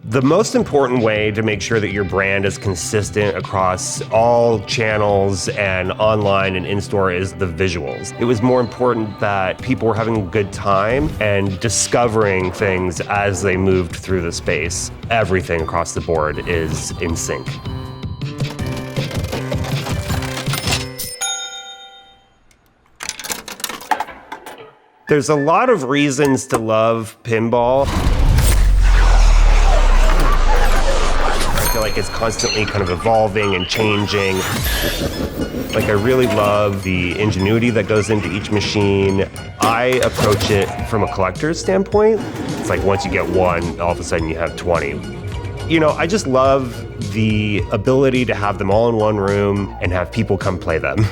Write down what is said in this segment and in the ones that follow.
The most important way to make sure that your brand is consistent across all channels and online and in-store is the visuals. It was more important that people were having a good time and discovering things as they moved through the space. Everything across the board is in sync. There's a lot of reasons to love pinball. I feel like it's constantly kind of evolving and changing. Like, I really love the ingenuity that goes into each machine. I approach it from a collector's standpoint. It's like once you get one, all of a sudden you have 20. You know, I just love the ability to have them all in one room and have people come play them.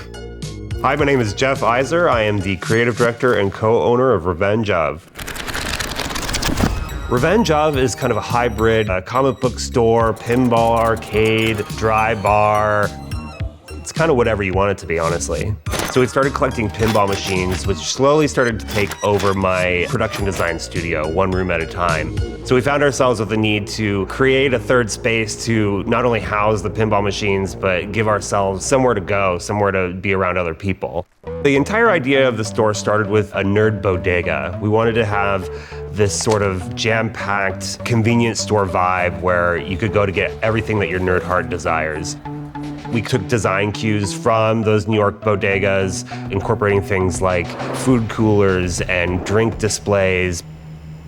Hi, my name is Jeff Eyser. I am the creative director and co-owner of Revenge Of. Revenge Of is kind of a hybrid comic book store, pinball arcade, dry bar. It's kind of whatever you want it to be, honestly. So we started collecting pinball machines, which slowly started to take over my production design studio, one room at a time. So we found ourselves with the need to create a third space to not only house the pinball machines, but give ourselves somewhere to go, somewhere to be around other people. The entire idea of the store started with a nerd bodega. We wanted to have this sort of jam-packed convenience store vibe where you could go to get everything that your nerd heart desires. We took design cues from those New York bodegas, incorporating things like food coolers and drink displays.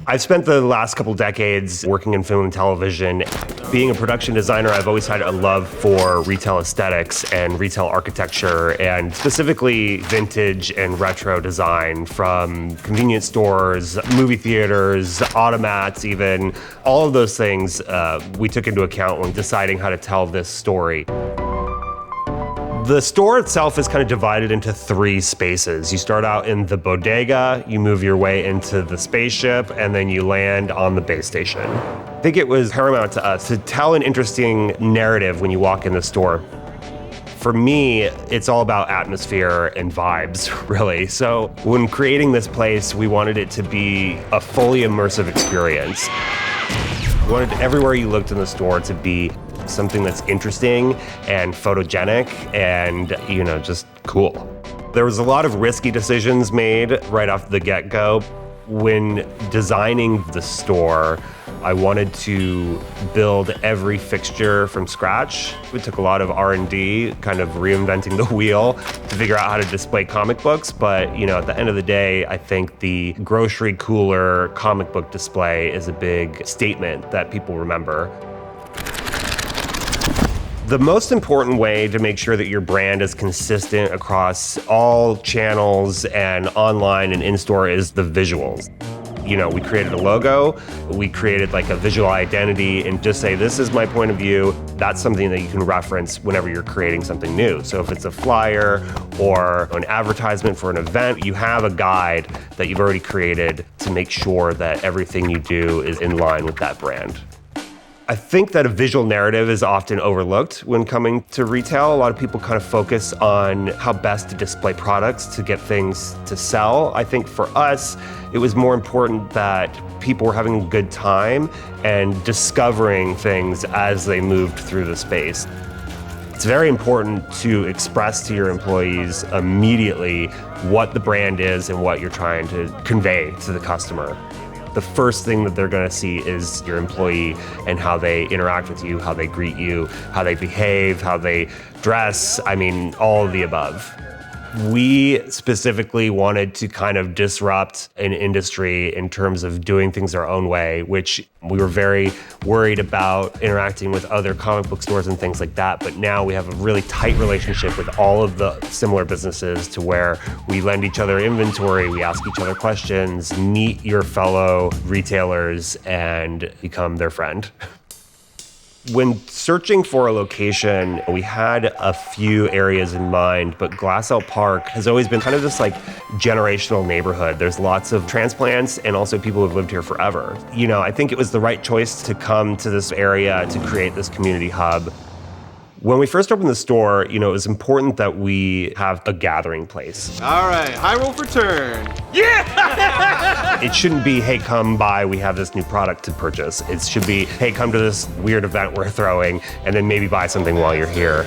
I've spent the last couple decades working in film and television. Being a production designer, I've always had a love for retail aesthetics and retail architecture, and specifically vintage and retro design, from convenience stores, movie theaters, automats even. All of those things we took into account when deciding how to tell this story. The store itself is kind of divided into three spaces. You start out in the bodega, you move your way into the spaceship, and then you land on the base station. I think it was paramount to us to tell an interesting narrative when you walk in the store. For me, it's all about atmosphere and vibes, really. So when creating this place, we wanted it to be a fully immersive experience. We wanted everywhere you looked in the store to be something that's interesting and photogenic and, you know, just cool. There was a lot of risky decisions made right off the get-go. When designing the store, I wanted to build every fixture from scratch. It took a lot of R&D, kind of reinventing the wheel to figure out how to display comic books. But, you know, at the end of the day, I think the grocery cooler comic book display is a big statement that people remember. The most important way to make sure that your brand is consistent across all channels and online and in-store is the visuals. You know, we created a logo, we created like a visual identity, and just say, this is my point of view. That's something that you can reference whenever you're creating something new. So if it's a flyer or an advertisement for an event, you have a guide that you've already created to make sure that everything you do is in line with that brand. I think that a visual narrative is often overlooked when coming to retail. A lot of people kind of focus on how best to display products to get things to sell. I think for us, it was more important that people were having a good time and discovering things as they moved through the space. It's very important to express to your employees immediately what the brand is and what you're trying to convey to the customer. The first thing that they're going to see is your employee and how they interact with you, how they greet you, how they behave, how they dress. I mean, all of the above. We specifically wanted to kind of disrupt an industry in terms of doing things our own way, which we were very worried about interacting with other comic book stores and things like that. But now we have a really tight relationship with all of the similar businesses to where we lend each other inventory, we ask each other questions, meet your fellow retailers, and become their friend. When searching for a location, we had a few areas in mind, but Glassell Park has always been kind of this like generational neighborhood. There's lots of transplants and also people who've lived here forever. You know, I think it was the right choice to come to this area to create this community hub. When we first opened the store, you know, it was important that we have a gathering place. All right, high roll for turn. Yeah! It shouldn't be, hey, come by, we have this new product to purchase. It should be, hey, come to this weird event we're throwing, and then maybe buy something while you're here.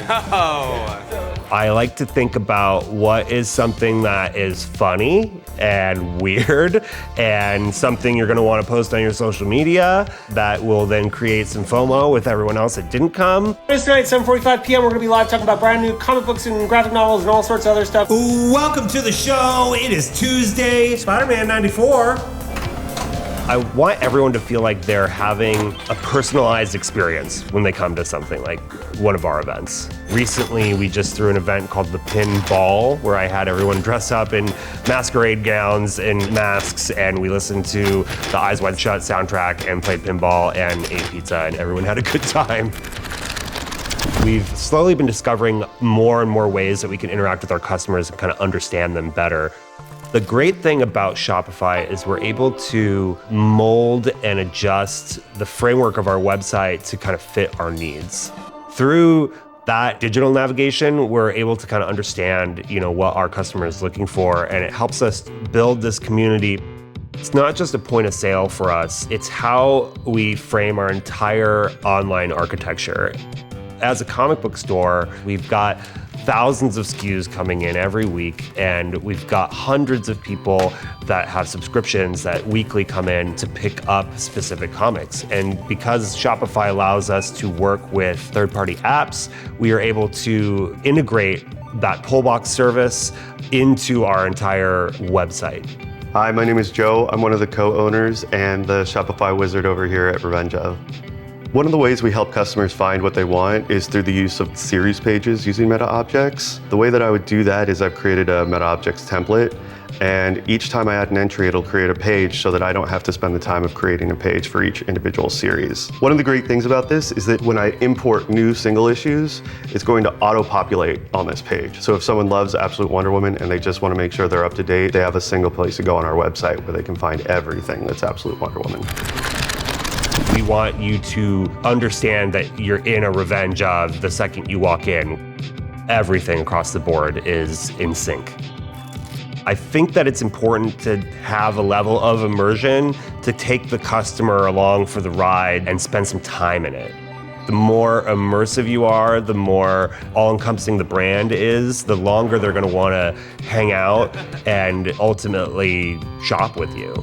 I like to think about what is something that is funny and weird and something you're gonna wanna post on your social media that will then create some FOMO with everyone else that didn't come. This tonight, 7:45 p.m., we're gonna be live talking about brand new comic books and graphic novels and all sorts of other stuff. Welcome to the show. It is Tuesday. Spider-Man 94. I want everyone to feel like they're having a personalized experience when they come to something like one of our events. Recently, we just threw an event called the Pinball, where I had everyone dress up in masquerade gowns and masks, and we listened to the Eyes Wide Shut soundtrack and played pinball and ate pizza, and everyone had a good time. We've slowly been discovering more and more ways that we can interact with our customers and kind of understand them better. The great thing about Shopify is we're able to mold and adjust the framework of our website to kind of fit our needs. Through that digital navigation, we're able to kind of understand, what our customer is looking for, and it helps us build this community. It's not just a point of sale for us, it's how we frame our entire online architecture. As a comic book store, we've got thousands of SKUs coming in every week, and we've got hundreds of people that have subscriptions that weekly come in to pick up specific comics. And because Shopify allows us to work with third-party apps, we are able to integrate that pull box service into our entire website. Hi, my name is Joe. I'm one of the co-owners and the Shopify wizard over here at Revenge of. One of the ways we help customers find what they want is through the use of series pages using meta objects. The way that I would do that is I've created a meta objects template, and each time I add an entry, it'll create a page so that I don't have to spend the time of creating a page for each individual series. One of the great things about this is that when I import new single issues, it's going to auto-populate on this page. So if someone loves Absolute Wonder Woman and they just want to make sure they're up to date, they have a single place to go on our website where they can find everything that's Absolute Wonder Woman. We want you to understand that you're in a Revenge of the second you walk in. Everything across the board is in sync. I think that it's important to have a level of immersion to take the customer along for the ride and spend some time in it. The more immersive you are, the more all-encompassing the brand is, the longer they're going to want to hang out and ultimately shop with you.